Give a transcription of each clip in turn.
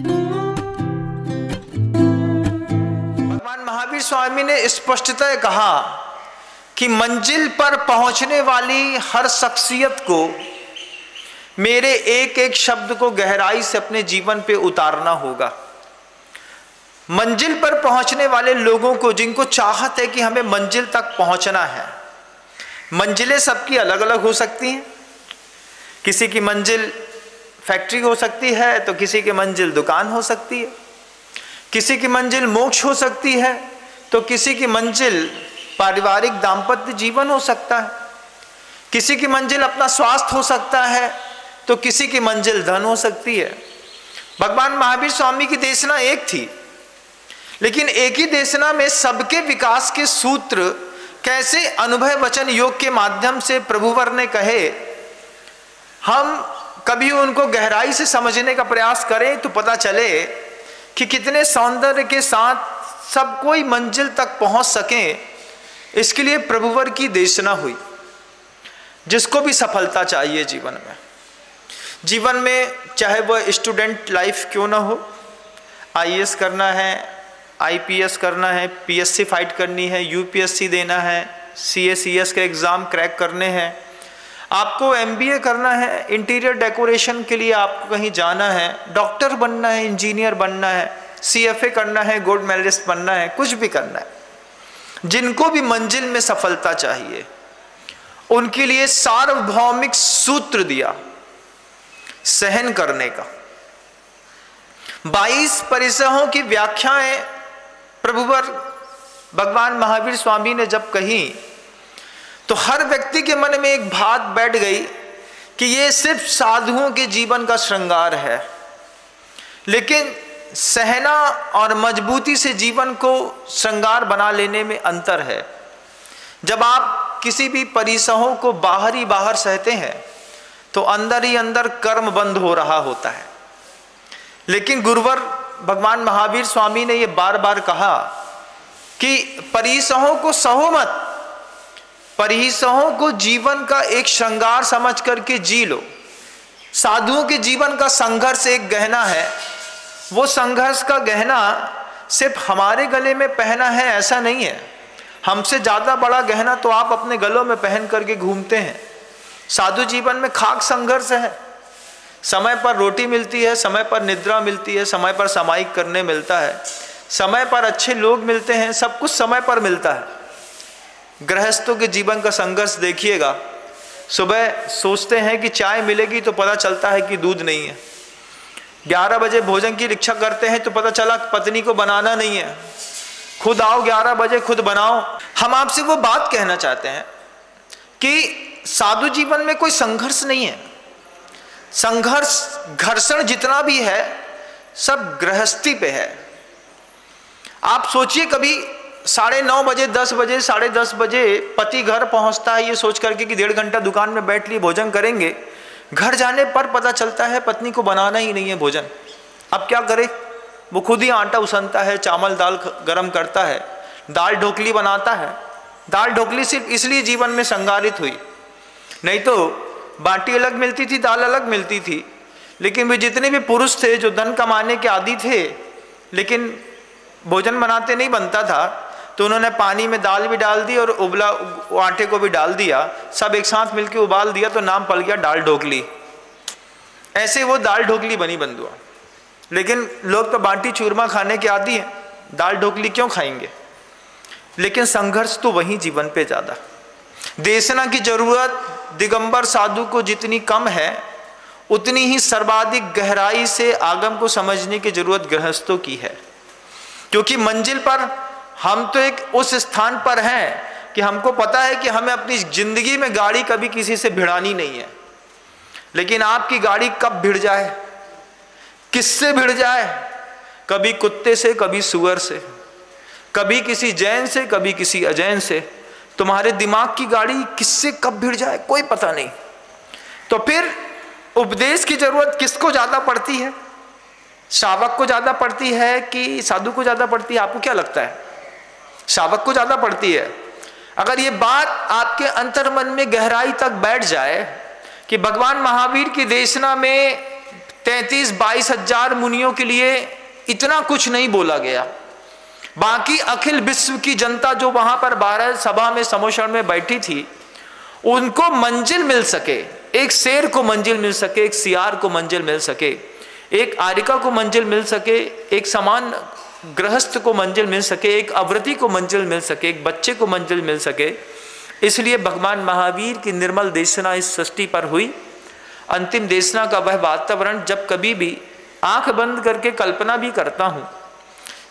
भगवान महावीर स्वामी ने स्पष्टतः कहा कि मंजिल पर पहुंचने वाली हर शख्सियत को मेरे एक एक शब्द को गहराई से अपने जीवन पे उतारना होगा। मंजिल पर पहुंचने वाले लोगों को, जिनको चाहत है कि हमें मंजिल तक पहुंचना है, मंजिलें सबकी अलग अलग हो सकती हैं। किसी की मंजिल फैक्ट्री हो सकती है, तो किसी की मंजिल दुकान हो सकती है। किसी की मंजिल मोक्ष हो सकती है, तो किसी की मंजिल पारिवारिक दाम्पत्य जीवन हो सकता है। किसी की मंजिल अपना स्वास्थ्य हो सकता है, तो किसी की मंजिल धन हो सकती है। भगवान महावीर स्वामी की देशना एक थी, लेकिन एक ही देशना में सबके विकास के सूत्र कैसे अनुभव वचन योग के माध्यम से प्रभुवर ने कहे, हम कभी उनको गहराई से समझने का प्रयास करें तो पता चले कि कितने सौंदर्य के साथ सब कोई मंजिल तक पहुंच सके। इसके लिए प्रभुवर की देशना हुई। जिसको भी सफलता चाहिए जीवन में चाहे वह स्टूडेंट लाइफ क्यों ना हो, आईएएस करना है, आईपीएस करना है, पीएससी फाइट करनी है, यूपीएससी देना है, सीएसीएस के एग्ज़ाम क्रैक करने हैं, आपको एमबीए करना है, इंटीरियर डेकोरेशन के लिए आपको कहीं जाना है, डॉक्टर बनना है, इंजीनियर बनना है, सीएफए करना है, गोल्ड मेडलिस्ट बनना है, कुछ भी करना है। जिनको भी मंजिल में सफलता चाहिए उनके लिए सार्वभौमिक सूत्र दिया सहन करने का। 22 परिसरों की व्याख्याएं प्रभुवर भगवान महावीर स्वामी ने जब कही तो हर व्यक्ति के मन में एक बात बैठ गई कि ये सिर्फ साधुओं के जीवन का श्रृंगार है, लेकिन सहना और मजबूती से जीवन को श्रृंगार बना लेने में अंतर है। जब आप किसी भी परिसरों को बाहर ही बाहर सहते हैं तो अंदर ही अंदर कर्म बंद हो रहा होता है। लेकिन गुरुवर भगवान महावीर स्वामी ने ये बार बार कहा कि परिसरों को सहो मत, परिसरों को जीवन का एक श्रृंगार समझ करके जी लो। साधुओं के जीवन का संघर्ष एक गहना है। वो संघर्ष का गहना सिर्फ हमारे गले में पहना है ऐसा नहीं है। हमसे ज़्यादा बड़ा गहना तो आप अपने गलों में पहन करके घूमते हैं। साधु जीवन में खाक संघर्ष है। समय पर रोटी मिलती है, समय पर निद्रा मिलती है, समय पर सामायिक करने मिलता है, समय पर अच्छे लोग मिलते हैं, सब कुछ समय पर मिलता है। गृहस्थों के जीवन का संघर्ष देखिएगा। सुबह सोचते हैं कि चाय मिलेगी तो पता चलता है कि दूध नहीं है। 11 बजे भोजन की इच्छा करते हैं तो पता चला पत्नी को बनाना नहीं है। खुद आओ 11 बजे खुद बनाओ। हम आपसे वो बात कहना चाहते हैं कि साधु जीवन में कोई संघर्ष नहीं है। संघर्ष घर्षण जितना भी है सब गृहस्थी पे है। आप सोचिए कभी 9:30 बजे, 10 बजे, 10:30 बजे पति घर पहुंचता है ये सोच करके कि 1.5 घंटा दुकान में बैठ लिए भोजन करेंगे। घर जाने पर पता चलता है पत्नी को बनाना ही नहीं है भोजन। अब क्या करे? वो खुद ही आटा उसनता है, चावल दाल गरम करता है, दाल ढोकली बनाता है। दाल ढोकली सिर्फ इसलिए जीवन में संगारित हुई, नहीं तो बाटी अलग मिलती थी, दाल अलग मिलती थी। लेकिन वे जितने भी पुरुष थे जो धन कमाने के आदी थे, लेकिन भोजन बनाते नहीं बनता था, तो उन्होंने पानी में दाल भी डाल दी और उबला आटे को भी डाल दिया, सब एक साथ मिलकर उबाल दिया, तो नाम पड़ गया दाल ढोकली। ऐसे वो दाल ढोकली बनी बंधुआ। लेकिन लोग तो बाटी चूरमा खाने के आदी हैं, दाल ढोकली क्यों खाएंगे? लेकिन संघर्ष तो वहीं जीवन पे ज़्यादा। देशना की जरूरत दिगंबर साधु को जितनी कम है, उतनी ही सर्वाधिक गहराई से आगम को समझने की जरूरत गृहस्थों की है। क्योंकि मंजिल पर हम तो एक उस स्थान पर हैं कि हमको पता है कि हमें अपनी जिंदगी में गाड़ी कभी किसी से भिड़ानी नहीं है। लेकिन आपकी गाड़ी कब भिड़ जाए, किससे भिड़ जाए? कभी कुत्ते से, कभी सुअर से, कभी किसी जैन से, कभी किसी अजैन से। तुम्हारे दिमाग की गाड़ी किससे कब भिड़ जाए कोई पता नहीं। तो फिर उपदेश की जरूरत किसको ज्यादा पड़ती है? श्रावक को ज्यादा पड़ती है कि साधु को ज्यादा पड़ती है? आपको क्या लगता है? श्रावक को ज्यादा पड़ती है। अगर ये बात आपके अंतर्मन में गहराई तक बैठ जाए कि भगवान महावीर की देशना में 33-22 हजार मुनियों के लिए इतना कुछ नहीं बोला गया। बाकी अखिल विश्व की जनता जो वहां पर 12 सभा में समोषण में बैठी थी, उनको मंजिल मिल सके, एक शेर को मंजिल मिल सके, एक सियार को मंजिल मिल सके, एक आरिका को मंजिल मिल सके, एक समान गृहस्थ को मंजिल मिल सके, एक अव्रती को मंजिल मिल सके, एक बच्चे को मंजिल मिल सके। इसलिए भगवान महावीर की निर्मल देशना इस सृष्टि पर हुई। अंतिम देशना का वह वातावरण जब कभी भी आंख बंद करके कल्पना भी करता हूं,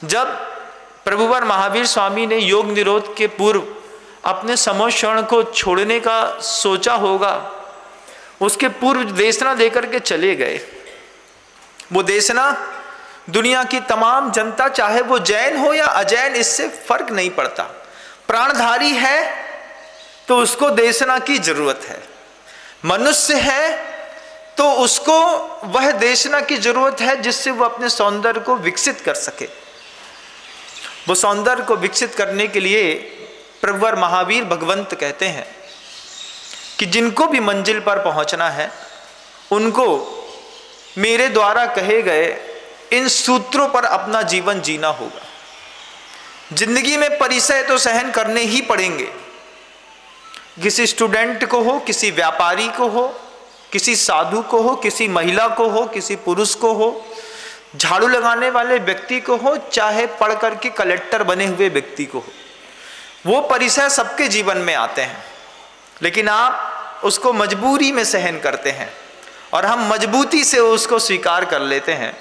जब प्रभुवर महावीर स्वामी ने योग निरोध के पूर्व अपने समोषण को छोड़ने का सोचा होगा, उसके पूर्व देशना देकर के चले गए। वो देशना दुनिया की तमाम जनता, चाहे वो जैन हो या अजैन, इससे फर्क नहीं पड़ता, प्राणधारी है तो उसको देशना की जरूरत है। मनुष्य है तो उसको वह देशना की जरूरत है जिससे वो अपने सौंदर्य को विकसित कर सके। वो सौंदर्य को विकसित करने के लिए प्रभुवर महावीर भगवंत कहते हैं कि जिनको भी मंजिल पर पहुंचना है, उनको मेरे द्वारा कहे गए इन सूत्रों पर अपना जीवन जीना होगा। जिंदगी में परिचय तो सहन करने ही पड़ेंगे। किसी स्टूडेंट को हो, किसी व्यापारी को हो, किसी साधु को हो, किसी महिला को हो, किसी पुरुष को हो, झाड़ू लगाने वाले व्यक्ति को हो, चाहे पढ़ करके कलेक्टर बने हुए व्यक्ति को हो, वो परिचय सबके जीवन में आते हैं। लेकिन आप उसको मजबूरी में सहन करते हैं और हम मजबूती से उसको स्वीकार कर लेते हैं।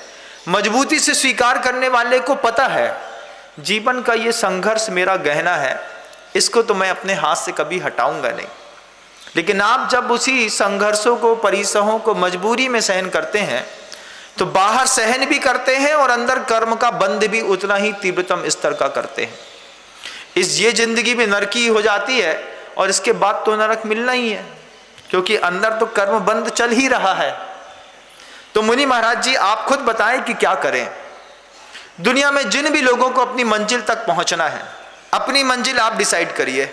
मजबूती से स्वीकार करने वाले को पता है जीवन का ये संघर्ष मेरा गहना है, इसको तो मैं अपने हाथ से कभी हटाऊंगा नहीं। लेकिन आप जब उसी संघर्षों को, परिसहों को मजबूरी में सहन करते हैं, तो बाहर सहन भी करते हैं और अंदर कर्म का बंध भी उतना ही तीव्रतम स्तर का करते हैं। ये जिंदगी में नरकी हो जाती है और इसके बाद तो नरक मिलना ही है, क्योंकि अंदर तो कर्म बंध चल ही रहा है। तो मुनि महाराज जी, आप खुद बताएं कि क्या करें। दुनिया में जिन भी लोगों को अपनी मंजिल तक पहुंचना है, अपनी मंजिल आप डिसाइड करिए।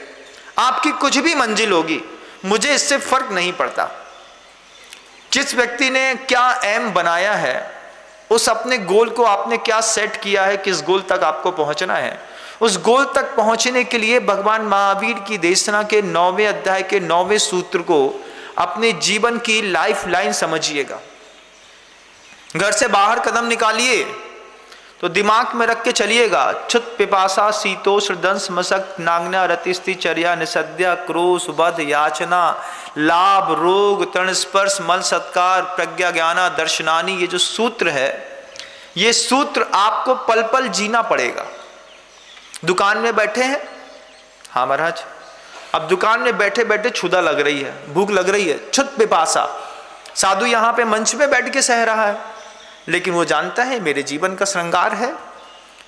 आपकी कुछ भी मंजिल होगी, मुझे इससे फर्क नहीं पड़ता। जिस व्यक्ति ने क्या एम बनाया है, उस अपने गोल को आपने क्या सेट किया है, किस गोल तक आपको पहुंचना है, उस गोल तक पहुंचने के लिए भगवान महावीर की देशना के 9वें अध्याय के 9वें सूत्र को अपने जीवन की लाइफ लाइन समझिएगा। घर से बाहर कदम निकालिए तो दिमाग में रख के चलिएगा, क्षुत पिपासा शीतोष्ण दंश मशक नाग्ना रतिस्ति चर्या निषद्या क्रोश बध याचना लाभ रोग तृण स्पर्श मल सत्कार प्रज्ञा ज्ञाना दर्शनानी, ये जो सूत्र है, ये सूत्र आपको पल पल जीना पड़ेगा। दुकान में बैठे हैं, हाँ महाराज, अब दुकान में बैठे बैठे क्षुधा लग रही है, भूख लग रही है, क्षुत पिपासा। साधु यहाँ पे मंच में बैठ के सह रहा है, लेकिन वो जानता है मेरे जीवन का श्रृंगार है,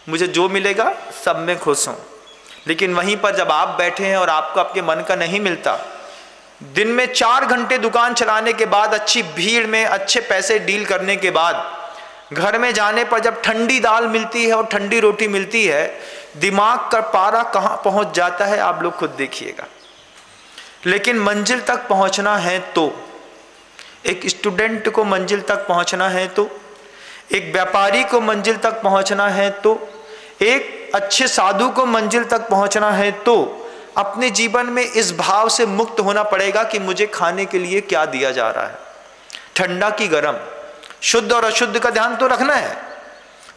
मुझे जो मिलेगा सब में खुश हूँ। लेकिन वहीं पर जब आप बैठे हैं और आपको आपके मन का नहीं मिलता, दिन में 4 घंटे दुकान चलाने के बाद, अच्छी भीड़ में अच्छे पैसे डील करने के बाद, घर में जाने पर जब ठंडी दाल मिलती है और ठंडी रोटी मिलती है, दिमाग का पारा कहाँ पहुँच जाता है आप लोग खुद देखिएगा। लेकिन मंजिल तक पहुँचना है तो, एक स्टूडेंट को मंजिल तक पहुँचना है तो, एक व्यापारी को मंजिल तक पहुंचना है तो, एक अच्छे साधु को मंजिल तक पहुंचना है तो, अपने जीवन में इस भाव से मुक्त होना पड़ेगा कि मुझे खाने के लिए क्या दिया जा रहा है, ठंडा की गर्म, शुद्ध और अशुद्ध का ध्यान तो रखना है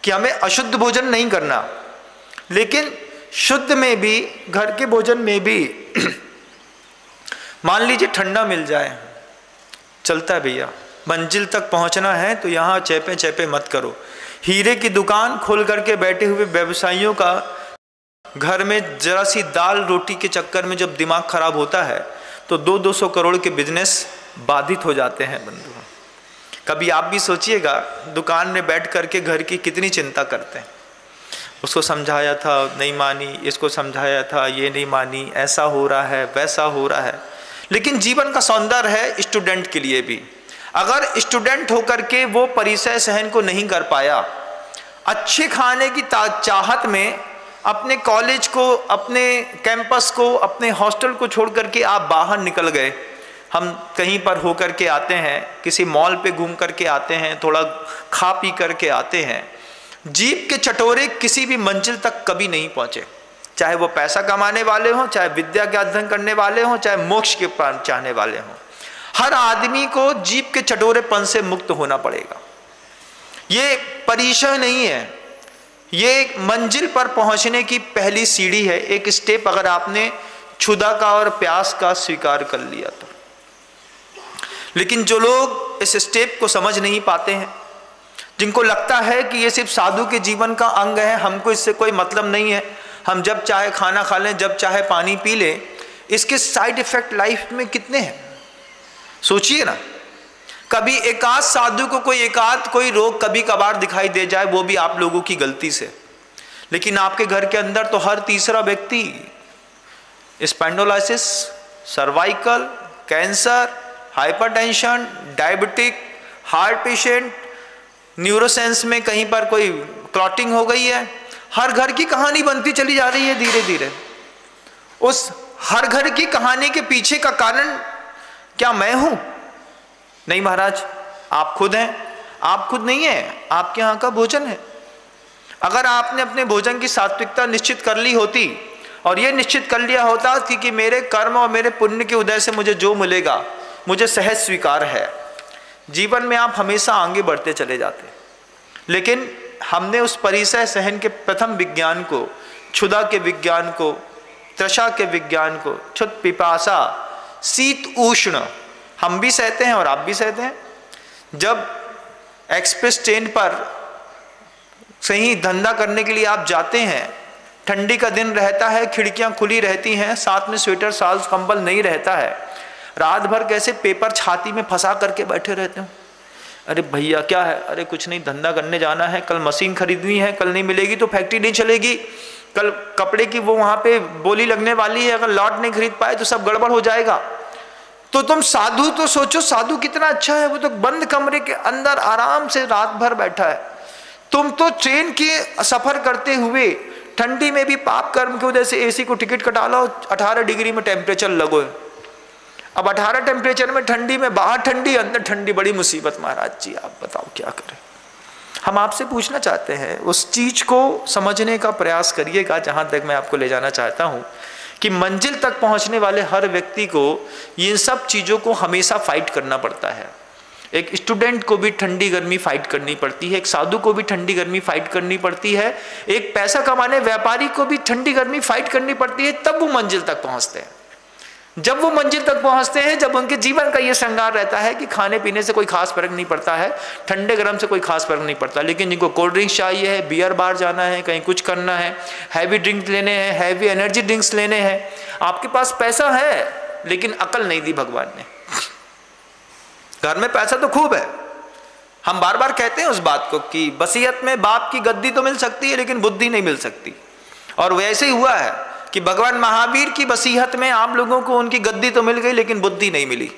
कि हमें अशुद्ध भोजन नहीं करना, लेकिन शुद्ध में भी, घर के भोजन में भी मान लीजिए ठंडा मिल जाए, चलता है भैया। मंजिल तक पहुंचना है तो यहाँ चेपे चेपे मत करो। हीरे की दुकान खोल करके बैठे हुए व्यवसायियों का घर में जरा सी दाल रोटी के चक्कर में जब दिमाग खराब होता है तो 200-200 करोड़ के बिजनेस बाधित हो जाते हैं बंधु। कभी आप भी सोचिएगा, दुकान में बैठ करके घर की कितनी चिंता करते हैं। उसको समझाया था नहीं मानी, इसको समझाया था ये नहीं मानी, ऐसा हो रहा है वैसा हो रहा है। लेकिन जीवन का सौंदर्य है स्टूडेंट के लिए भी। अगर स्टूडेंट होकर के वो परिचय सहन को नहीं कर पाया, अच्छे खाने की चाहत में अपने कॉलेज को, अपने कैंपस को, अपने हॉस्टल को छोड़ करके आप बाहर निकल गए, हम कहीं पर होकर के आते हैं, किसी मॉल पे घूम करके आते हैं, थोड़ा खा पी करके आते हैं, जीभ के चटोरे किसी भी मंजिल तक कभी नहीं पहुँचे, चाहे वो पैसा कमाने वाले हों, चाहे विद्या का अध्ययन करने वाले हों, चाहे मोक्ष के पार चाहने वाले हों। हर आदमी को जीभ के चटोरेपन से मुक्त होना पड़ेगा। ये परिचय नहीं है, ये एक मंजिल पर पहुंचने की पहली सीढ़ी है, एक स्टेप अगर आपने क्षुधा का और प्यास का स्वीकार कर लिया तो। लेकिन जो लोग इस स्टेप को समझ नहीं पाते हैं, जिनको लगता है कि ये सिर्फ साधु के जीवन का अंग है, हमको इससे कोई मतलब नहीं है, हम जब चाहे खाना खा लें, जब चाहे पानी पी लें, इसके साइड इफेक्ट लाइफ में कितने हैं सोचिए ना। कभी एकाध साधु को कोई रोग कभी कभार दिखाई दे जाए, वो भी आप लोगों की गलती से, लेकिन आपके घर के अंदर तो हर तीसरा व्यक्ति spondylolysis, cervical cancer, hypertension, diabetic, heart patient, न्यूरोसेंस में कहीं पर कोई क्लॉटिंग हो गई है, हर घर की कहानी बनती चली जा रही है धीरे धीरे। उस हर घर की कहानी के पीछे का कारण क्या मैं हूं? नहीं महाराज, आप खुद हैं। आप खुद नहीं है, आपके यहाँ का भोजन है। अगर आपने अपने भोजन की सात्विकता निश्चित कर ली होती और ये निश्चित कर लिया होता कि मेरे कर्म और मेरे पुण्य के उदय से मुझे जो मिलेगा मुझे सहज स्वीकार है, जीवन में आप हमेशा आगे बढ़ते चले जाते। लेकिन हमने उस परिसय सहन के प्रथम विज्ञान को, क्षुधा के विज्ञान को, तृषा के विज्ञान को, क्षुत पिपासा, शीत उष्ण, हम भी सहते हैं और आप भी सहते हैं। जब एक्सप्रेस ट्रेन पर सही धंधा करने के लिए आप जाते हैं, ठंडी का दिन रहता है, खिड़कियां खुली रहती हैं, साथ में स्वेटर साल कंबल नहीं रहता है, रात भर कैसे पेपर छाती में फंसा करके बैठे रहते हो। अरे भैया क्या है? अरे कुछ नहीं, धंधा करने जाना है, कल मशीन खरीदनी है, कल नहीं मिलेगी तो फैक्ट्री नहीं चलेगी, कल कपड़े की वो वहाँ पे बोली लगने वाली है, अगर लॉट नहीं खरीद पाए तो सब गड़बड़ हो जाएगा। तो तुम साधु तो सोचो, साधु कितना अच्छा है, वो तो बंद कमरे के अंदर आराम से रात भर बैठा है। तुम तो ट्रेन की सफर करते हुए ठंडी में भी पाप कर्म की वजह से एसी को टिकट कटा लो, 18 डिग्री में टेम्परेचर लगो। अब 18 टेम्परेचर में ठंडी में बाहर ठंडी अंदर ठंडी, बड़ी मुसीबत महाराज जी, आप बताओ क्या करें। हम आपसे पूछना चाहते हैं, उस चीज को समझने का प्रयास करिएगा जहां तक मैं आपको ले जाना चाहता हूं कि मंजिल तक पहुंचने वाले हर व्यक्ति को इन सब चीजों को हमेशा फाइट करना पड़ता है। एक स्टूडेंट को भी ठंडी गर्मी फाइट करनी पड़ती है, एक साधु को भी ठंडी गर्मी फाइट करनी पड़ती है, एक पैसा कमाने व्यापारी को भी ठंडी गर्मी फाइट करनी पड़ती है, तब वो मंजिल तक पहुंचते हैं। जब वो मंजिल तक पहुंचते हैं, जब उनके जीवन का ये श्रृंगार रहता है कि खाने पीने से कोई खास फर्क नहीं पड़ता है, ठंडे गर्म से कोई खास फर्क नहीं पड़ता, लेकिन जिनको कोल्ड ड्रिंक्स चाहिए है, बियर बार जाना है, कहीं कुछ करना है, हैवी ड्रिंक लेने हैं, हैवी एनर्जी ड्रिंक्स लेने हैं, आपके पास पैसा है लेकिन अकल नहीं दी भगवान ने। घर में पैसा तो खूब है, हम बार बार कहते हैं उस बात को कि वसीयत में बाप की गद्दी तो मिल सकती है लेकिन बुद्धि नहीं मिल सकती। और वैसे ही हुआ है कि भगवान महावीर की वसीयत में आप लोगों को उनकी गद्दी तो मिल गई लेकिन बुद्धि नहीं मिली।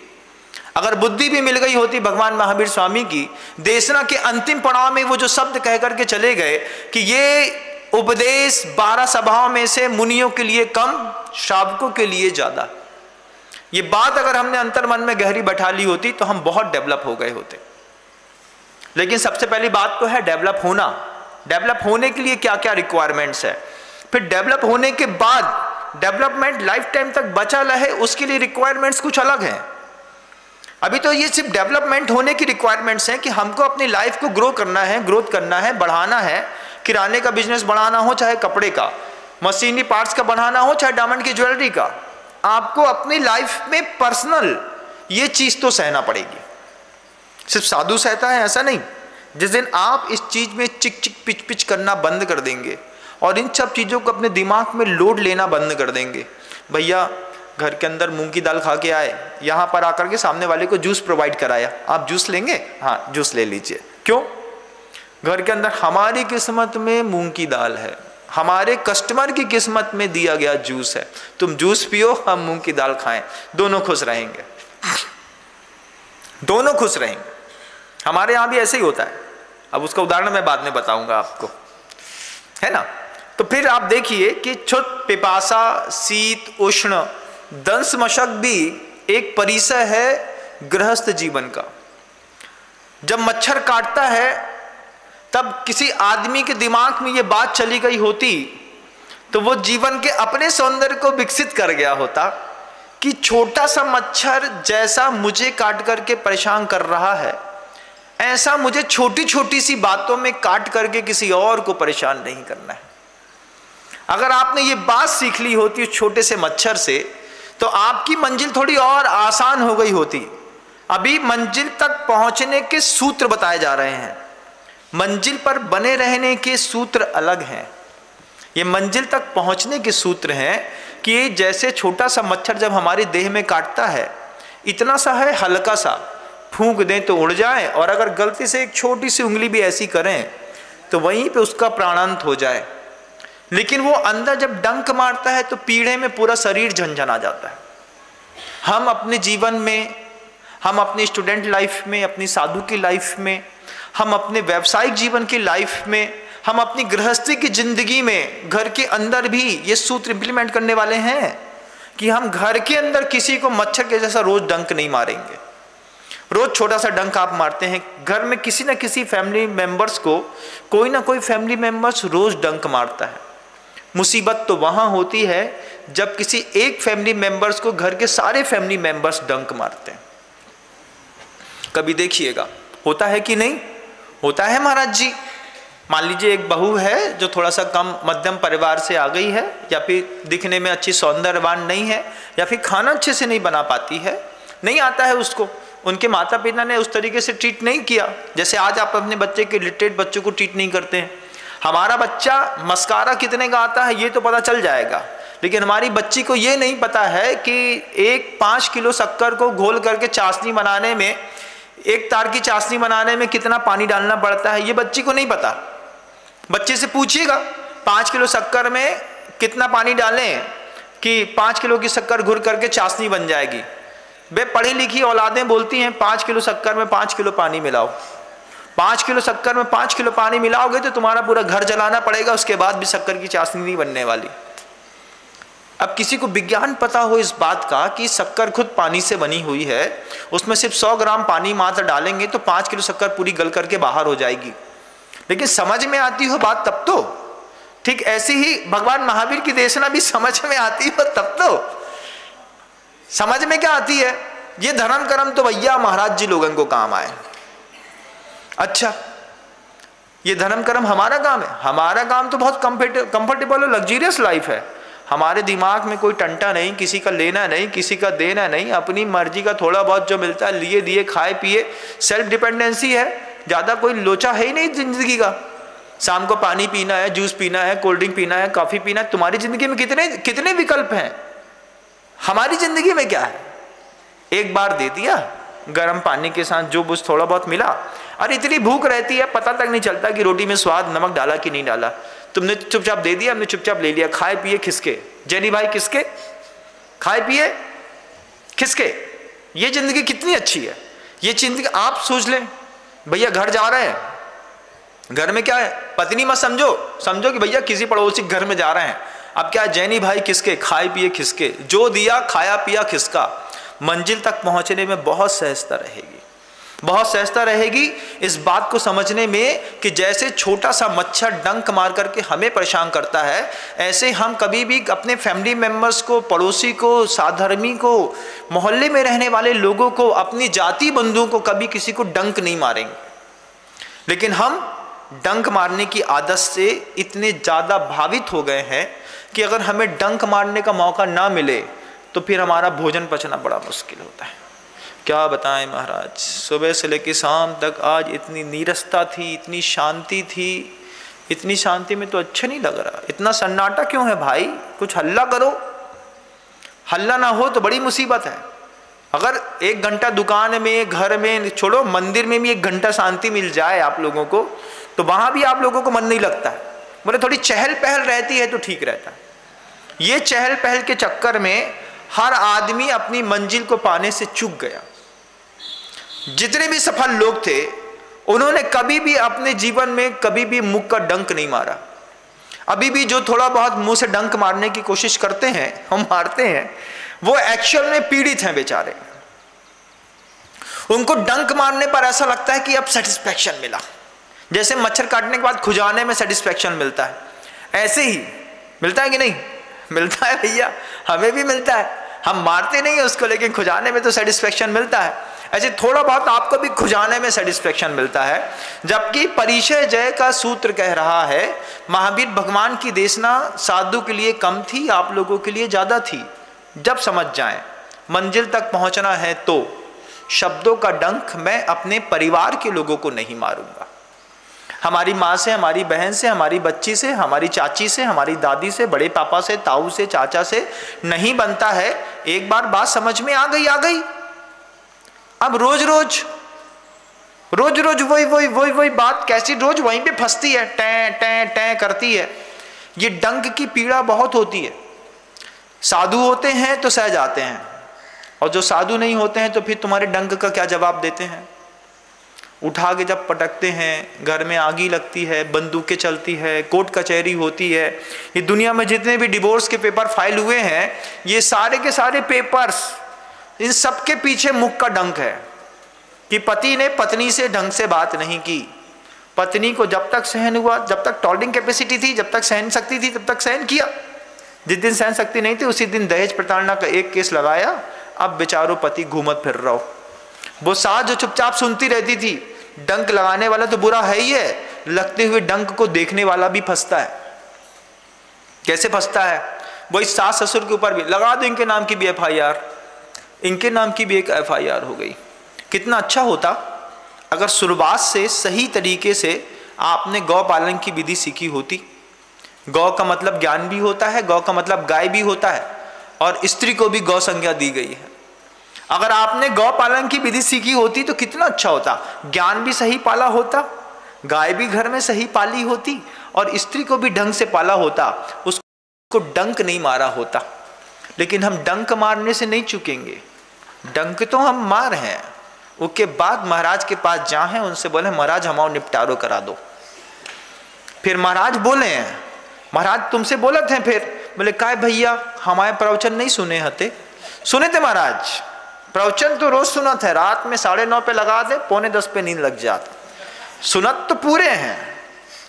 अगर बुद्धि भी मिल गई होती भगवान महावीर स्वामी की, देशना के अंतिम पड़ाव में वो जो शब्द कह करके चले गए कि ये उपदेश 12 सभाओं में से मुनियों के लिए कम, श्रावकों के लिए ज्यादा, ये बात अगर हमने अंतर मन में गहरी बैठा ली होती तो हम बहुत डेवलप हो गए होते। लेकिन सबसे पहली बात तो है डेवलप होना। डेवलप होने के लिए क्या क्या रिक्वायरमेंट्स है, फिर डेवलप होने के बाद डेवलपमेंट लाइफ टाइम तक बचा रहे उसके लिए रिक्वायरमेंट्स कुछ अलग हैं। अभी तो ये सिर्फ डेवलपमेंट होने की रिक्वायरमेंट्स हैं कि हमको अपनी लाइफ को ग्रोथ करना है, बढ़ाना है, किराने का बिजनेस बढ़ाना हो, चाहे कपड़े का, मशीनी पार्ट्स का बढ़ाना हो, चाहे डायमंड की ज्वेलरी का, आपको अपनी लाइफ में पर्सनल ये चीज तो सहना पड़ेगी। सिर्फ साधु सहता है ऐसा नहीं। जिस दिन आप इस चीज में चिक चिक पिच पिच करना बंद कर देंगे और इन सब चीज़ों को अपने दिमाग में लोड लेना बंद कर देंगे, भैया घर के अंदर मूंग की दाल खा के आए, यहाँ पर आकर के सामने वाले को जूस प्रोवाइड कराया, आप जूस लेंगे? हाँ जूस ले लीजिए। क्यों? घर के अंदर हमारी किस्मत में मूंग की दाल है, हमारे कस्टमर की किस्मत में दिया गया जूस है, तुम जूस पियो हम मूंग की दाल खाएं, दोनों खुश रहेंगे, दोनों खुश रहेंगे। हमारे यहाँ भी ऐसे ही होता है। अब उसका उदाहरण मैं बाद में बताऊंगा आपको, है ना। तो फिर आप देखिए कि क्षुत पिपासा शीत उष्ण दंश मशक भी एक परिसर है गृहस्थ जीवन का। जब मच्छर काटता है तब किसी आदमी के दिमाग में ये बात चली गई होती तो वो जीवन के अपने सौंदर्य को विकसित कर गया होता कि छोटा सा मच्छर जैसा मुझे काट करके परेशान कर रहा है, ऐसा मुझे छोटी छोटी सी बातों में काट करके किसी और को परेशान नहीं करना है। अगर आपने ये बात सीख ली होती उस छोटे से मच्छर से तो आपकी मंजिल थोड़ी और आसान हो गई होती। अभी मंजिल तक पहुंचने के सूत्र बताए जा रहे हैं, मंजिल पर बने रहने के सूत्र अलग हैं। ये मंजिल तक पहुंचने के सूत्र हैं कि जैसे छोटा सा मच्छर जब हमारे देह में काटता है, इतना सा है, हल्का सा, फूंक दें तो उड़ जाए, और अगर गलती से एक छोटी सी उंगली भी ऐसी करें तो वहीं पे उसका प्राणांत हो जाए। लेकिन वो अंदर जब डंक मारता है तो पीड़े में पूरा शरीर झंझना जाता है। हम अपने जीवन में, हम अपनी स्टूडेंट लाइफ में, अपनी साधु की लाइफ में, हम अपने व्यावसायिक जीवन की लाइफ में, हम अपनी गृहस्थी की जिंदगी में, घर के अंदर भी ये सूत्र इंप्लीमेंट करने वाले हैं कि हम घर के अंदर किसी को मच्छर के जैसा रोज डंक नहीं मारेंगे। रोज छोटा सा डंक आप मारते हैं, घर में किसी ना किसी फैमिली मेंबर्स को, कोई ना कोई फैमिली मेंबर्स रोज डंक मारता है। मुसीबत तो वहां होती है जब किसी एक फैमिली मेंबर्स को घर के सारे फैमिली मेंबर्स डंक मारते हैं। कभी देखिएगा, होता है कि नहीं होता है महाराज जी। मान लीजिए एक बहू है जो थोड़ा सा कम मध्यम परिवार से आ गई है, या फिर दिखने में अच्छी सौंदर्यवान नहीं है, या फिर खाना अच्छे से नहीं बना पाती है, नहीं आता है उसको, उनके माता पिता ने उस तरीके से ट्रीट नहीं किया जैसे आज आप अपने बच्चे के लिटरेट बच्चों को ट्रीट नहीं करते हैं। हमारा बच्चा मस्कारा कितने का आता है ये तो पता चल जाएगा, लेकिन हमारी बच्ची को ये नहीं पता है कि एक 5 किलो शक्कर को घोल करके चाशनी बनाने में, एक तार की चाशनी बनाने में कितना पानी डालना पड़ता है, ये बच्ची को नहीं पता। बच्चे से पूछिएगा 5 किलो शक्कर में कितना पानी डालें कि 5 किलो की शक्कर घुल करके चाशनी बन जाएगी। वे पढ़ी लिखी औलादें बोलती हैं 5 किलो शक्कर में 5 किलो पानी मिलाओ। 5 किलो शक्कर में 5 किलो पानी मिलाओगे तो तुम्हारा पूरा घर जलाना पड़ेगा, उसके बाद भी शक्कर की चाशनी नहीं बनने वाली। अब किसी को विज्ञान पता हो इस बात का कि शक्कर खुद पानी से बनी हुई है, उसमें सिर्फ 100 ग्राम पानी मात्र डालेंगे तो 5 किलो शक्कर पूरी गल करके बाहर हो जाएगी, लेकिन समझ में आती हो बात तब तो। ठीक ऐसी ही भगवान महावीर की देशना भी समझ में आती हो तब तो। समझ में क्या आती है, ये धर्म कर्म तो भैया महाराज जी लोगों को काम आए। अच्छा, ये धर्म कर्म हमारा काम है, हमारा काम तो बहुत कंफर्टेबल और लग्जरियस लाइफ है। हमारे दिमाग में कोई टंटा नहीं, किसी का लेना नहीं, किसी का देना नहीं, अपनी मर्जी का थोड़ा बहुत जो मिलता है लिए दिए, खाए पिए, सेल्फ डिपेंडेंसी है, ज़्यादा कोई लोचा है ही नहीं जिंदगी का। शाम को पानी पीना है, जूस पीना है, कोल्ड ड्रिंक पीना है, कॉफ़ी पीना है। तुम्हारी ज़िंदगी में कितने कितने विकल्प हैं, हमारी ज़िंदगी में क्या है? एक बार दे दिया गर्म पानी के साथ जो कुछ थोड़ा बहुत मिला, अरे इतनी भूख रहती है पता तक नहीं चलता कि रोटी में स्वाद नमक डाला कि नहीं डाला। तुमने चुपचाप दे दिया, हमने चुपचाप ले लिया, खाए पिए खिसके। जैनी भाई किसके? खाए पिए खिसके। ये जिंदगी कितनी अच्छी है, ये जिंदगी आप सोच लें। भैया घर जा रहे हैं, घर में क्या है, पत्नी मत समझो, समझो कि भैया किसी पड़ोसी घर में जा रहे हैं। अब क्या, जैनी भाई किसके? खाए पिए खिसके, जो दिया खाया पिया खिसका। मंजिल तक पहुंचने में बहुत सहजता रहेगी, बहुत सहजता रहेगी इस बात को समझने में कि जैसे छोटा सा मच्छर डंक मार करके हमें परेशान करता है, ऐसे हम कभी भी अपने फैमिली मेंबर्स को, पड़ोसी को, साधर्मी को, मोहल्ले में रहने वाले लोगों को, अपनी जाति बंधुओं को कभी किसी को डंक नहीं मारेंगे। लेकिन हम डंक मारने की आदत से इतने ज़्यादा भावित हो गए हैं कि अगर हमें डंक मारने का मौका ना मिले तो फिर हमारा भोजन पचना बड़ा मुश्किल होता है। क्या बताएं महाराज, सुबह से लेकर शाम तक आज इतनी नीरसता थी, इतनी शांति थी, इतनी शांति में तो अच्छा नहीं लग रहा। इतना सन्नाटा क्यों है भाई? कुछ हल्ला करो, हल्ला ना हो तो बड़ी मुसीबत है। अगर 1 घंटा दुकान में, घर में, छोड़ो मंदिर में भी 1 घंटा शांति मिल जाए आप लोगों को, तो वहां भी आप लोगों को मन नहीं लगता है। बोले थोड़ी चहल पहल रहती है तो ठीक रहता है। ये चहल पहल के चक्कर में हर आदमी अपनी मंजिल को पाने से चूक गया। जितने भी सफल लोग थे उन्होंने कभी भी अपने जीवन में कभी भी मुंह का डंक नहीं मारा। अभी भी जो थोड़ा बहुत मुंह से डंक मारने की कोशिश करते हैं, हम मारते हैं, वो एक्चुअल में पीड़ित हैं बेचारे। उनको डंक मारने पर ऐसा लगता है कि अब सेटिस्फैक्शन मिला, जैसे मच्छर काटने के बाद खुजाने में सेटिस्फैक्शन मिलता है, ऐसे ही मिलता है कि नहीं? मिलता है भैया, हमें भी मिलता है। हम मारते नहीं है उसको, लेकिन खुजाने में तो सेटिस्फैक्शन मिलता है। ऐसे थोड़ा बहुत आपको भी खुजाने में सेटिस्फैक्शन मिलता है। जबकि परिचय जय का सूत्र कह रहा है, महावीर भगवान की देशना साधु के लिए कम थी, आप लोगों के लिए ज़्यादा थी। जब समझ जाएं मंजिल तक पहुंचना है तो शब्दों का डंक मैं अपने परिवार के लोगों को नहीं मारूंगा। हमारी माँ से, हमारी बहन से, हमारी बच्ची से, हमारी चाची से, हमारी दादी से, बड़े पापा से, ताऊ से, चाचा से नहीं बनता है। एक बार बात समझ में आ गई। अब रोज रोज वही बात कैसी रोज वहीं पे फंसती है, टें करती है। ये डंक की पीड़ा बहुत होती है। साधु होते हैं तो सह जाते हैं, और जो साधु नहीं होते हैं तो फिर तुम्हारे डंक का क्या जवाब देते हैं? उठा के जब पटकते हैं, घर में आगी लगती है, बंदूकें चलती है, कोर्ट कचहरी होती है। ये दुनिया में जितने भी डिवोर्स के पेपर फाइल हुए हैं, ये सारे के सारे पेपर्स, इन सब के पीछे मुख का डंक है कि पति ने पत्नी से ढंग से बात नहीं की। पत्नी को जब तक सहन हुआ, जब तक टॉलरिंग कैपेसिटी थी, जब तक सहन शक्ति थी, तब तक सहन किया। जिस दिन सहन शक्ति नहीं थी उसी दिन दहेज प्रताड़ना का एक केस लगाया। अब बेचारो पति घूमत फिर रहा हो। वो सास जो चुपचाप सुनती रहती थी, डंक लगाने वाला तो बुरा है ही है, लगते हुए डंक को देखने वाला भी फंसता है। कैसे फंसता है? वही सास ससुर के ऊपर भी लगा दो, इनके नाम की भी FIR, इनके नाम की भी एक FIR हो गई। कितना अच्छा होता अगर शुरुआत से सही तरीके से आपने गौ पालन की विधि सीखी होती। गौ का मतलब ज्ञान भी होता है, गौ का मतलब गाय भी होता है, और स्त्री को भी गौ संज्ञा दी गई है। अगर आपने गौ पालन की विधि सीखी होती तो कितना अच्छा होता। ज्ञान भी सही पाला होता, गाय भी घर में सही पाली होती, और स्त्री को भी ढंग से पाला होता, उसको डंक नहीं मारा होता। लेकिन हम डंक मारने से नहीं चुकेंगे। डंक तो हम मार हैं, उसके बाद महाराज के पास जाए, उनसे बोले महाराज हमारा निपटारो करा दो। फिर महाराज बोले हैं, महाराज तुमसे बोले थे, फिर बोले काय भैया हमारे प्रवचन नहीं सुने हते? सुने थे महाराज, प्रवचन तो रोज सुना था, रात में 9:30 पे लगा दे, 9:45 पे नींद लग जाता। सुनत तो पूरे हैं,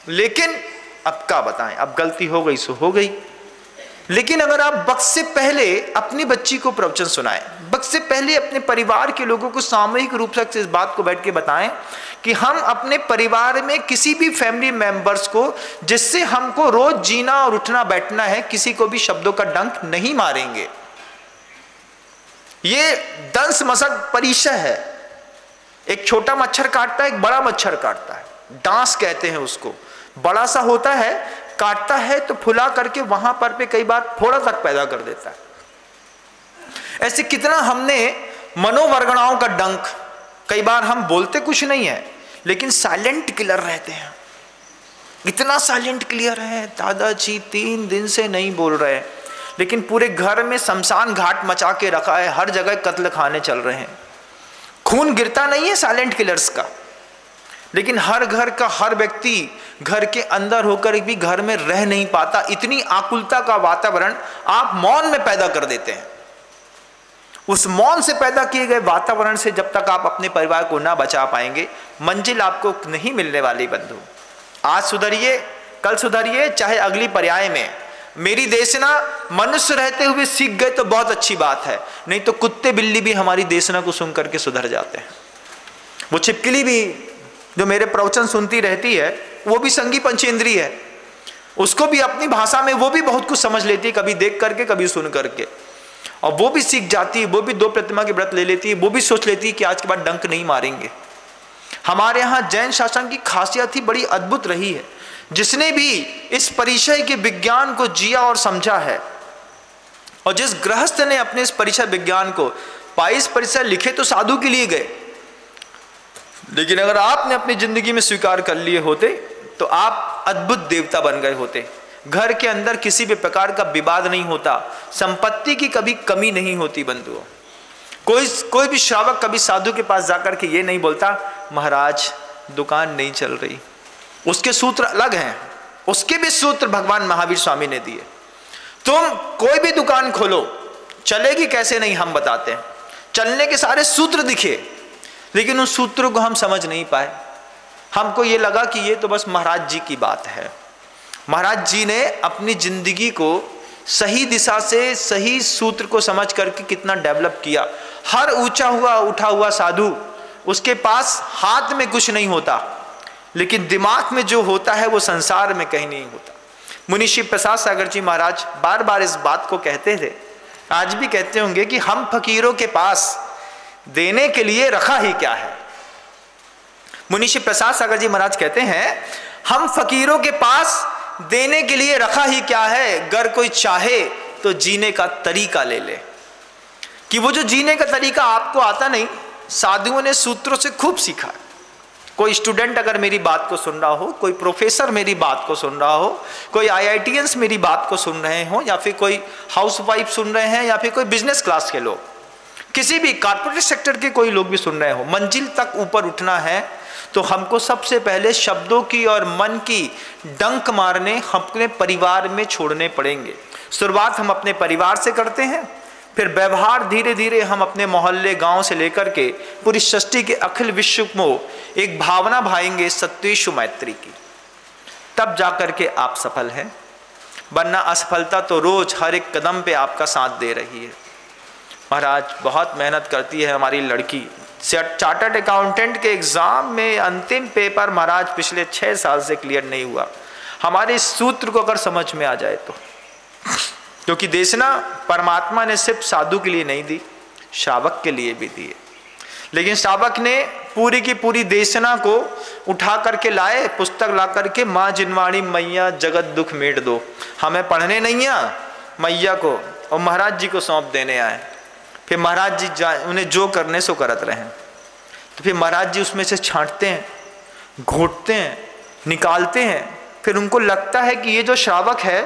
लेकिन अब क्या बताएं, अब गलती हो गई सो हो गई। लेकिन अगर आप वक्त से पहले अपनी बच्ची को प्रवचन सुनाएं, वक्त से पहले अपने परिवार के लोगों को सामूहिक रूप से इस बात को बैठ के बताएं कि हम अपने परिवार में किसी भी फैमिली मेंबर्स को, जिससे हमको रोज जीना और उठना बैठना है, किसी को भी शब्दों का डंक नहीं मारेंगे। ये दंश मशक परिचय है। एक छोटा मच्छर काटता है, एक बड़ा मच्छर काटता है, डांस कहते हैं उसको। बड़ा सा होता है, काटता है तो फुला करके वहां पर पे कई बार फोड़ा तक पैदा कर देता है। ऐसे कितना हमने मनोवर्गणाओं का डंक, कई बार हम बोलते कुछ नहीं है लेकिन साइलेंट किलर रहते हैं। इतना साइलेंट क्लियर है, दादाजी 3 दिन से नहीं बोल रहे, लेकिन पूरे घर में शमशान घाट मचा के रखा है, हर जगह कत्ल खाने चल रहे हैं। खून गिरता नहीं है साइलेंट किलर्स का, लेकिन हर घर का हर व्यक्ति घर के अंदर होकर भी घर में रह नहीं पाता। इतनी आकुलता का वातावरण आप मौन में पैदा कर देते हैं। उस मौन से पैदा किए गए वातावरण से जब तक आप अपने परिवार को ना बचा पाएंगे, मंजिल आपको नहीं मिलने वाली। बंधु, आज सुधरिए, कल सुधरिए, चाहे अगली पर्याय में। मेरी देशना मनुष्य रहते हुए सीख गए तो बहुत अच्छी बात है, नहीं तो कुत्ते बिल्ली भी हमारी देशना को सुन करके सुधर जाते हैं। वो छिपकली भी जो मेरे प्रवचन सुनती रहती है, वो भी संगी पंचेंद्री है, उसको भी अपनी भाषा में वो भी बहुत कुछ समझ लेती है, कभी देख करके कभी सुन करके, और वो भी सीख जाती है। वो भी 2 प्रतिमा के व्रत ले लेती है, वो भी सोच लेती है कि आज के बाद डंक नहीं मारेंगे। हमारे यहाँ जैन शासन की खासियत ही बड़ी अद्भुत रही है। जिसने भी इस परिचय के विज्ञान को जिया और समझा है, और जिस गृहस्थ ने अपने इस परिचय विज्ञान को 22 परिचय लिखे तो साधु के लिए गए, लेकिन अगर आपने अपनी जिंदगी में स्वीकार कर लिए होते तो आप अद्भुत देवता बन गए होते। घर के अंदर किसी भी प्रकार का विवाद नहीं होता, संपत्ति की कभी कमी नहीं होती। बंधुओं, कोई भी श्रावक कभी साधु के पास जाकर के ये नहीं बोलता महाराज दुकान नहीं चल रही। उसके सूत्र अलग हैं, उसके भी सूत्र भगवान महावीर स्वामी ने दिए। तुम कोई भी दुकान खोलो, चलेगी कैसे नहीं हम बताते हैं, चलने के सारे सूत्र दिखे, लेकिन उन सूत्रों को हम समझ नहीं पाए। हमको ये लगा कि ये तो बस महाराज जी की बात है। महाराज जी ने अपनी जिंदगी को सही दिशा से, सही सूत्र को समझ करके कितना डेवलप किया। हर ऊंचा हुआ उठा हुआ साधु, उसके पास हाथ में कुछ नहीं होता, लेकिन दिमाग में जो होता है वो संसार में कहीं नहीं होता। मुनि श्री प्रसाद सागर जी महाराज बार बार इस बात को कहते थे, आज भी कहते होंगे कि हम फकीरों के पास देने के लिए रखा ही क्या है। मुनि श्री प्रसाद सागर जी महाराज कहते हैं, हम फकीरों के पास देने के लिए रखा ही क्या है, अगर कोई चाहे तो जीने का तरीका ले ले। कि वो जो जीने का तरीका आपको आता नहीं, साधुओं ने सूत्रों से खूब सीखा। कोई स्टूडेंट अगर मेरी बात को सुन रहा हो, कोई प्रोफेसर मेरी बात को सुन रहा हो, कोई IITians मेरी बात को सुन रहे हो, या फिर कोई हाउसवाइफ सुन रहे हैं, या फिर कोई बिजनेस क्लास के लोग, किसी भी कॉर्पोरेट सेक्टर के कोई लोग भी सुन रहे हो, मंजिल तक ऊपर उठना है तो हमको सबसे पहले शब्दों की और मन की डंक मारने अपने परिवार में छोड़ने पड़ेंगे। शुरुआत हम अपने परिवार से करते हैं, फिर व्यवहार धीरे धीरे हम अपने मोहल्ले गांव से लेकर के पूरी सृष्टि के अखिल विश्व में एक भावना भाएंगे सत्वेषु मैत्री की, तब जाकर के आप सफल हैं। वरना असफलता तो रोज हर एक कदम पे आपका साथ दे रही है। महाराज बहुत मेहनत करती है हमारी लड़की, चार्टर्ड अकाउंटेंट के एग्जाम में अंतिम पेपर महाराज पिछले 6 साल से क्लियर नहीं हुआ। हमारे इस सूत्र को अगर समझ में आ जाए तो, क्योंकि देशना परमात्मा ने सिर्फ साधु के लिए नहीं दी, श्रावक के लिए भी दी है। लेकिन श्रावक ने पूरी की पूरी देशना को उठा करके लाए, पुस्तक ला करके, माँ जिनवाणी मैया जगत दुख मेट दो, हमें पढ़ने नहीं आ मैया को, और महाराज जी को सौंप देने आए। फिर महाराज जी उन्हें जो करने सो करत रहे। तो फिर महाराज जी उसमें से छांटते हैं, घोटते हैं, निकालते हैं। फिर उनको लगता है कि ये जो श्रावक है,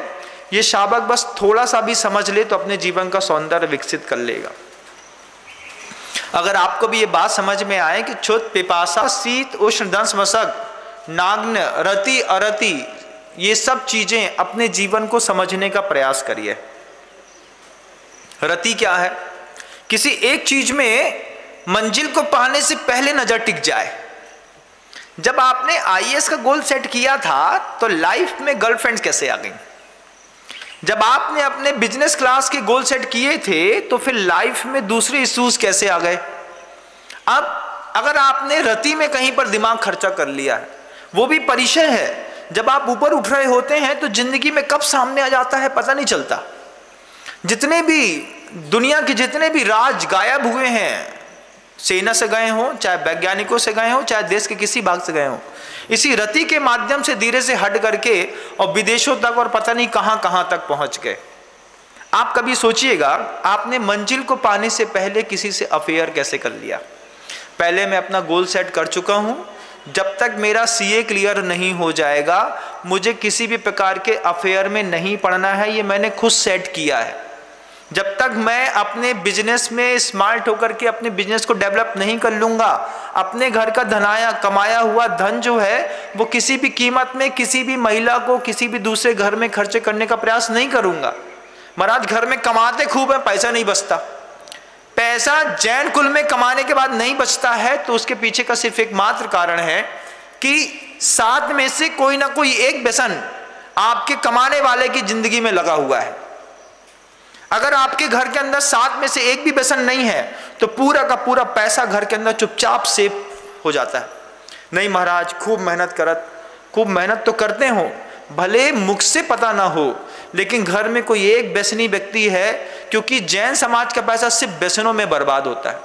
ये श्रावक बस थोड़ा सा भी समझ ले तो अपने जीवन का सौंदर्य विकसित कर लेगा। अगर आपको भी ये बात समझ में आए कि क्षुत पिपासा शीत उष्ण दंश मशक नाग्न रति अरति, ये सब चीजें अपने जीवन को समझने का प्रयास करिए। रति क्या है? किसी एक चीज में मंजिल को पाने से पहले नजर टिक जाए। जब आपने IAS का गोल सेट किया था तो लाइफ में गर्लफ्रेंड्स कैसे आ गई? जब आपने अपने बिजनेस क्लास के गोल सेट किए थे तो फिर लाइफ में दूसरे इश्यूज कैसे आ गए? अब अगर आपने रति में कहीं पर दिमाग खर्चा कर लिया है, वो भी परिचय है, जब आप ऊपर उठ रहे होते हैं तो जिंदगी में कब सामने आ जाता है पता नहीं चलता। जितने भी दुनिया के जितने भी राज गायब हुए हैं, सेना से गए हों, चाहे वैज्ञानिकों से गए हों, चाहे देश के किसी भाग से गए हों, इसी रति के माध्यम से धीरे से हट करके और विदेशों तक और पता नहीं कहां कहां तक पहुंच गए। आप कभी सोचिएगा, आपने मंजिल को पाने से पहले किसी से अफेयर कैसे कर लिया? पहले मैं अपना गोल सेट कर चुका हूं, जब तक मेरा CA क्लियर नहीं हो जाएगा मुझे किसी भी प्रकार के अफेयर में नहीं पड़ना है, ये मैंने खुद सेट किया है। जब तक मैं अपने बिजनेस में स्मार्ट होकर के अपने बिजनेस को डेवलप नहीं कर लूंगा, अपने घर का कमाया हुआ धन जो है वो किसी भी कीमत में किसी भी महिला को किसी भी दूसरे घर में खर्चे करने का प्रयास नहीं करूंगा। महाराज घर में कमाते खूब है, पैसा नहीं बचता। पैसा जैन कुल में कमाने के बाद नहीं बचता है तो उसके पीछे का सिर्फ एक मात्र कारण है कि 7 में से कोई ना कोई एक व्यसन आपके कमाने वाले की जिंदगी में लगा हुआ है। अगर आपके घर के अंदर 7 में से एक भी व्यसन नहीं है तो पूरा का पूरा पैसा घर के अंदर चुपचाप सेव हो जाता है। नहीं महाराज खूब मेहनत तो करते हो, भले मुख से पता ना हो, लेकिन घर में कोई एक व्यसनी व्यक्ति है, क्योंकि जैन समाज का पैसा सिर्फ व्यसनों में बर्बाद होता है,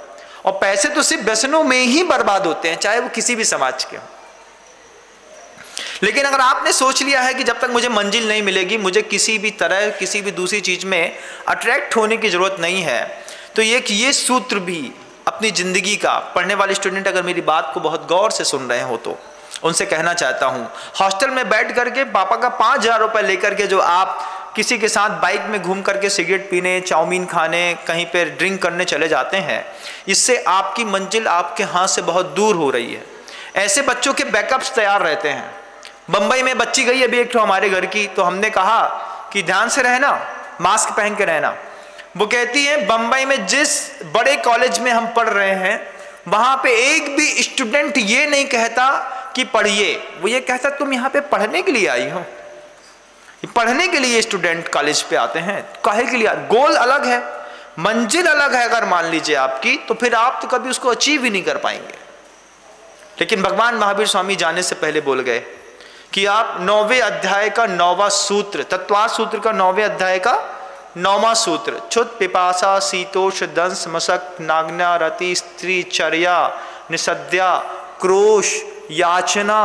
और पैसे तो सिर्फ व्यसनों में ही बर्बाद होते हैं, चाहे वो किसी भी समाज के हो। लेकिन अगर आपने सोच लिया है कि जब तक मुझे मंजिल नहीं मिलेगी, मुझे किसी भी तरह किसी भी दूसरी चीज में अट्रैक्ट होने की जरूरत नहीं है, तो ये सूत्र भी अपनी जिंदगी का, पढ़ने वाले स्टूडेंट अगर मेरी बात को बहुत गौर से सुन रहे हो तो उनसे कहना चाहता हूं, हॉस्टल में बैठ करके पापा का 5,000 रुपये लेकर के जो आप किसी के साथ बाइक में घूम करके सिगरेट पीने, चाउमीन खाने, कहीं पर ड्रिंक करने चले जाते हैं, इससे आपकी मंजिल आपके हाथ से बहुत दूर हो रही है। ऐसे बच्चों के बैकअप्स तैयार रहते हैं। बंबई में बच्ची गई अभी एक तो हमारे घर की, तो हमने कहा कि ध्यान से रहना, मास्क पहन के रहना। वो कहती है बंबई में जिस बड़े कॉलेज में हम पढ़ रहे हैं वहां पे एक भी स्टूडेंट ये नहीं कहता कि पढ़िए, वो ये कहता तुम यहाँ पे पढ़ने के लिए आई हो। पढ़ने के लिए स्टूडेंट कॉलेज पे आते हैं, काहे के लिए? गोल अलग है, मंजिल अलग है अगर मान लीजिए आपकी, तो फिर आप तो कभी उसको अचीव ही नहीं कर पाएंगे। लेकिन भगवान महावीर स्वामी जाने से पहले बोल गए कि आप 9वें अध्याय का 9वां सूत्र, तत्वार सूत्र का 9वें अध्याय का 9वां सूत्र, क्षुत पिपासा शीतोष दंस मशक नाग्ना रति स्त्री चर्या निषद्या क्रोश याचना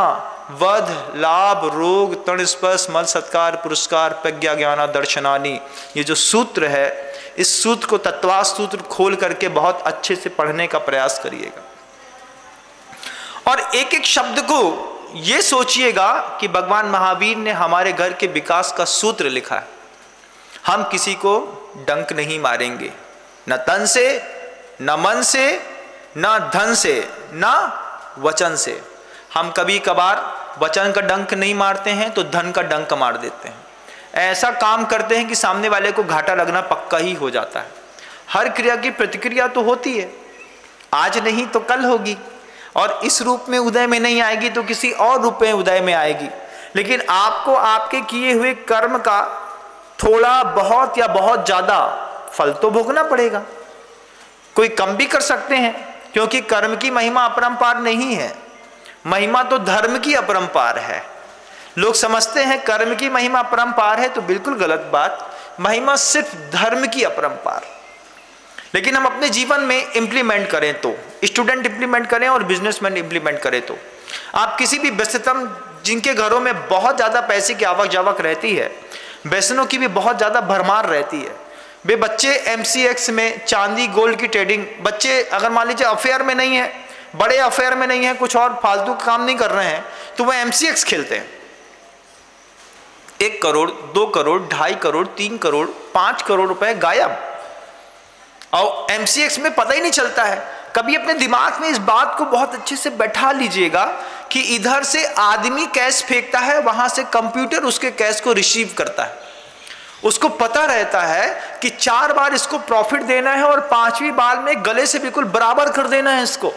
वध लाभ रोग तण स्पर्श मल सत्कार पुरस्कार प्रज्ञा ज्ञाना दर्शनानी, ये जो सूत्र है, इस सूत्र को तत्वार सूत्र खोल करके बहुत अच्छे से पढ़ने का प्रयास करिएगा और एक एक शब्द को ये सोचिएगा कि भगवान महावीर ने हमारे घर के विकास का सूत्र लिखा है। हम किसी को डंक नहीं मारेंगे, न तन से, न मन से, न धन से, न वचन से। हम कभी कभार वचन का डंक नहीं मारते हैं तो धन का डंक मार देते हैं। ऐसा काम करते हैं कि सामने वाले को घाटा लगना पक्का ही हो जाता है। हर क्रिया की प्रतिक्रिया तो होती है, आज नहीं तो कल होगी, और इस रूप में उदय में नहीं आएगी तो किसी और रूप में उदय में आएगी। लेकिन आपको आपके किए हुए कर्म का थोड़ा बहुत या बहुत ज्यादा फल तो भोगना पड़ेगा। कोई कम भी कर सकते हैं, क्योंकि कर्म की महिमा अपरंपार नहीं है, महिमा तो धर्म की अपरंपार है। लोग समझते हैं कर्म की महिमा अपरंपार है, तो बिल्कुल गलत बात। महिमा सिर्फ धर्म की अपरंपार। लेकिन हम अपने जीवन में इंप्लीमेंट करें तो, स्टूडेंट इंप्लीमेंट करें और बिजनेसमैन इंप्लीमेंट करें तो, आप किसी भी व्यस्ततम, जिनके घरों में बहुत ज़्यादा पैसे की आवक जावक रहती है, व्यसनों की भी बहुत ज़्यादा भरमार रहती है, वे बच्चे MCX में चांदी गोल्ड की ट्रेडिंग, बच्चे अगर मान लीजिए अफेयर में नहीं है, बड़े अफेयर में नहीं है, कुछ और फालतू काम नहीं कर रहे हैं, तो वह MCX खेलते हैं। 1 करोड़ 2 करोड़ 2.5 करोड़ 3 करोड़ 5 करोड़ रुपए गायब, और MCX में पता ही नहीं चलता है। कभी अपने दिमाग में इस बात को बहुत अच्छे से बैठा लीजिएगा कि इधर से आदमी कैश फेंकता है, वहां से कंप्यूटर उसके कैश को रिसीव करता है। उसको पता रहता है कि 4 बार इसको प्रॉफिट देना है और 5वीं बार में गले से बिल्कुल बराबर कर देना है इसको।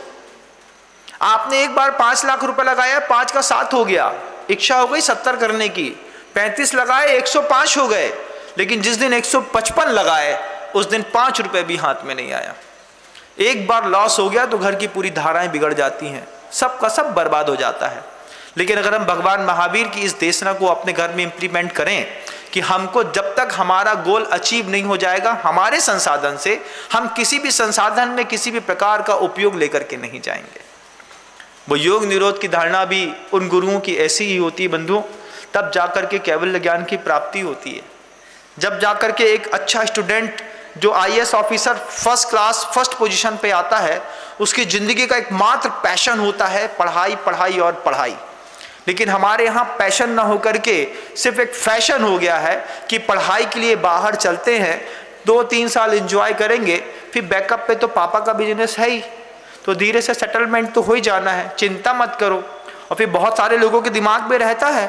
आपने एक बार 5 लाख रुपए लगाया, 5 का 7 हो गया, इच्छा हो गई 70 करने की, 35 लगाए 105 हो गए, लेकिन जिस दिन 155 लगाए उस दिन 5 रुपए भी हाथ में नहीं आया। एक बार लॉस हो गया तो घर की पूरी धाराएं बिगड़ जाती हैं, सब का सब बर्बाद हो जाता है। लेकिन अगर हम भगवान महावीर की इस देशना को अपने घर में इंप्लीमेंट करें कि हमको जब तक हमारा गोल अचीव नहीं हो जाएगा हमारे संसाधन से, हम किसी भी संसाधन में किसी भी प्रकार का उपयोग लेकर के नहीं जाएंगे। वो योग निरोध की धारणा भी उन गुरुओं की ऐसी ही होती है बंधुओं, तब जाकर के कैवल्य ज्ञान की प्राप्ति होती है। जब जाकर के एक अच्छा स्टूडेंट जो IAS officer first class first position पे आता है, उसकी ज़िंदगी का एकमात्र पैशन होता है पढ़ाई पढ़ाई और पढ़ाई। लेकिन हमारे यहाँ पैशन ना होकर के सिर्फ एक फैशन हो गया है कि पढ़ाई के लिए बाहर चलते हैं, 2-3 साल एंजॉय करेंगे, फिर बैकअप पे तो पापा का बिजनेस है ही, तो धीरे से सेटलमेंट तो हो ही जाना है, चिंता मत करो। और फिर बहुत सारे लोगों के दिमाग में रहता है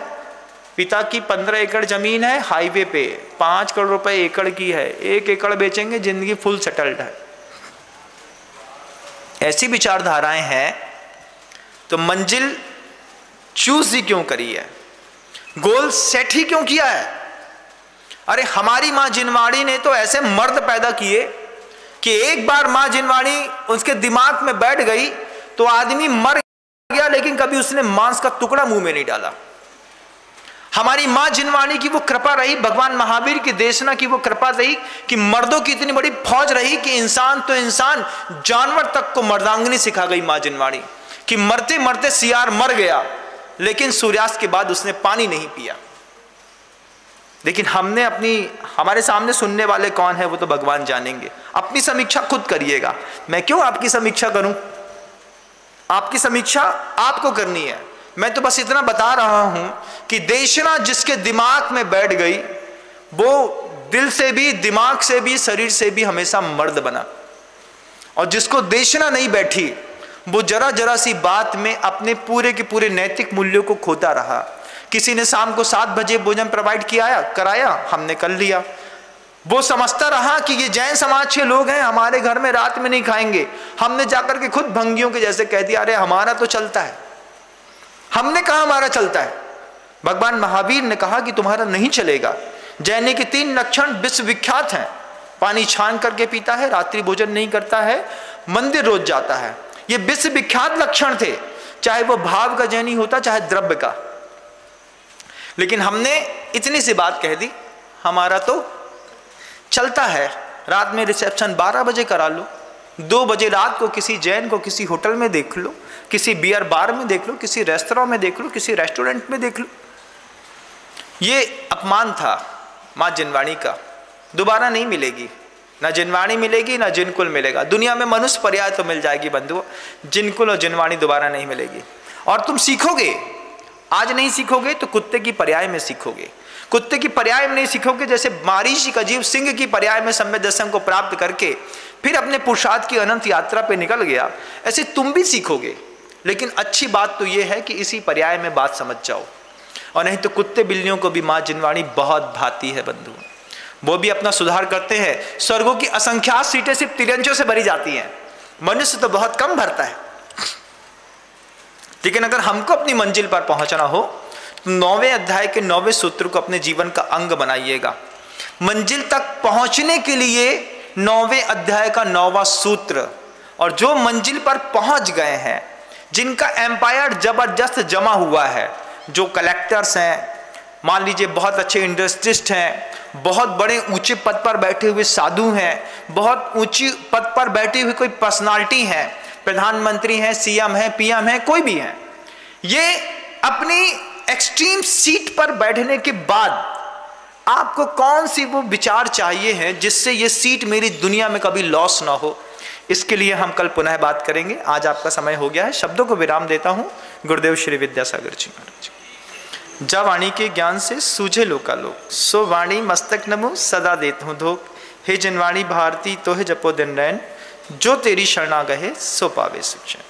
पिता की 15 एकड़ जमीन है हाईवे पे, 5 करोड़ रुपए एकड़ की है, 1 एकड़ बेचेंगे जिंदगी फुल सेटल्ड है। ऐसी विचारधाराएं हैं तो मंजिल चूज ही क्यों करी है, गोल सेट ही क्यों किया है? अरे हमारी मां जिनवाड़ी ने तो ऐसे मर्द पैदा किए कि एक बार मां जिनवाड़ी उसके दिमाग में बैठ गई तो आदमी मर गया, लेकिन कभी उसने मांस का टुकड़ा मुंह में नहीं डाला। हमारी मां जिनवाणी की वो कृपा रही, भगवान महावीर की देशना की वो कृपा रही कि मर्दों की इतनी बड़ी फौज रही कि इंसान तो इंसान जानवर तक को मर्दांगनी सिखा गई मां जिनवाणी, कि मरते मरते सियार मर गया लेकिन सूर्यास्त के बाद उसने पानी नहीं पिया। लेकिन हमने हमारे सामने सुनने वाले कौन है वो तो भगवान जानेंगे। अपनी समीक्षा खुद करिएगा, मैं क्यों आपकी समीक्षा करूं? आपकी समीक्षा आपको करनी है। मैं तो बस इतना बता रहा हूं कि देशना जिसके दिमाग में बैठ गई वो दिल से भी, दिमाग से भी, शरीर से भी हमेशा मर्द बना, और जिसको देशना नहीं बैठी वो जरा जरा सी बात में अपने पूरे के पूरे नैतिक मूल्यों को खोता रहा। किसी ने शाम को 7 बजे भोजन प्रोवाइड कराया, हमने कर लिया। वो समझता रहा कि ये जैन समाज के लोग हैं, हमारे घर में रात में नहीं खाएंगे। हमने जाकर के खुद भंगियों के जैसे कह दिया, अरे हमारा तो चलता है। हमने कहा हमारा चलता है। भगवान महावीर ने कहा कि तुम्हारा नहीं चलेगा। जैनी के 3 लक्षण विश्वविख्यात हैं। पानी छान करके पीता है, रात्रि भोजन नहीं करता है, मंदिर रोज जाता है। ये विश्वविख्यात लक्षण थे, चाहे वो भाव का जैनी होता चाहे द्रव्य का। लेकिन हमने इतनी सी बात कह दी, हमारा तो चलता है। रात में रिसेप्शन 12 बजे करा लो, 2 बजे रात को किसी जैन को किसी होटल में देख लो, किसी बियर बार में देख लो, किसी रेस्तरां में देख लो, किसी रेस्टोरेंट में देख लो। ये अपमान था माँ जिनवाणी का, दोबारा नहीं मिलेगी। ना जिनवाणी मिलेगी ना जिनकुल मिलेगा। दुनिया में मनुष्य पर्याय तो मिल जाएगी बंधुओं, जिनकुल और जिनवाणी दोबारा नहीं मिलेगी। और तुम सीखोगे, आज नहीं सीखोगे तो कुत्ते की पर्याय में सीखोगे। कुत्ते की पर्याय में नहीं सीखोगे, जैसे महर्षि का जीव सिंह की पर्याय में सम्यक दर्शन को प्राप्त करके फिर अपने पुरुषार्थ की अनंत यात्रा पे निकल गया, ऐसे तुम भी सीखोगे। लेकिन अच्छी बात तो यह है कि इसी पर्याय में बात समझ जाओ, और नहीं तो कुत्ते बिल्लियों को भी माँ जिनवाणी बहुत भाती है बंधु। वो भी अपना सुधार करते हैं। स्वर्गों की असंख्यात सीटें सिर्फ तिरंजों से भरी जाती हैं, मनुष्य तो बहुत कम भरता है। लेकिन अगर हमको अपनी मंजिल पर पहुंचना हो तो 9वें अध्याय के 9वें सूत्र को अपने जीवन का अंग बनाइएगा। मंजिल तक पहुंचने के लिए 9वें अध्याय का 9वां सूत्र, और जो मंजिल पर पहुंच गए हैं, जिनका एम्पायर जबरदस्त जमा हुआ है, जो कलेक्टर्स हैं, मान लीजिए बहुत अच्छे इंडस्ट्रिस्ट हैं, बहुत बड़े ऊंचे पद पर बैठे हुए साधु हैं, बहुत ऊंची पद पर बैठी हुई कोई पर्सनालिटी है, प्रधानमंत्री हैं, सीएम हैं, पीएम हैं, कोई भी हैं, ये अपनी एक्सट्रीम सीट पर बैठने के बाद आपको कौन सी वो विचार चाहिए हैं जिससे ये सीट मेरी दुनिया में कभी लॉस ना हो। इसके लिए हम कल पुनः बात करेंगे। आज आपका समय हो गया है, शब्दों को विराम देता हूं। गुरुदेव श्री विद्यासागर जी महाराज। जा वाणी के ज्ञान से सूझे लोकालोक, सो वाणी मस्तक नमो सदा देत हूँ धोख। हे जिनवाणी भारती तो है जपो दिन रैन, जो तेरी शरणा गहे सो पावे सुख चैन।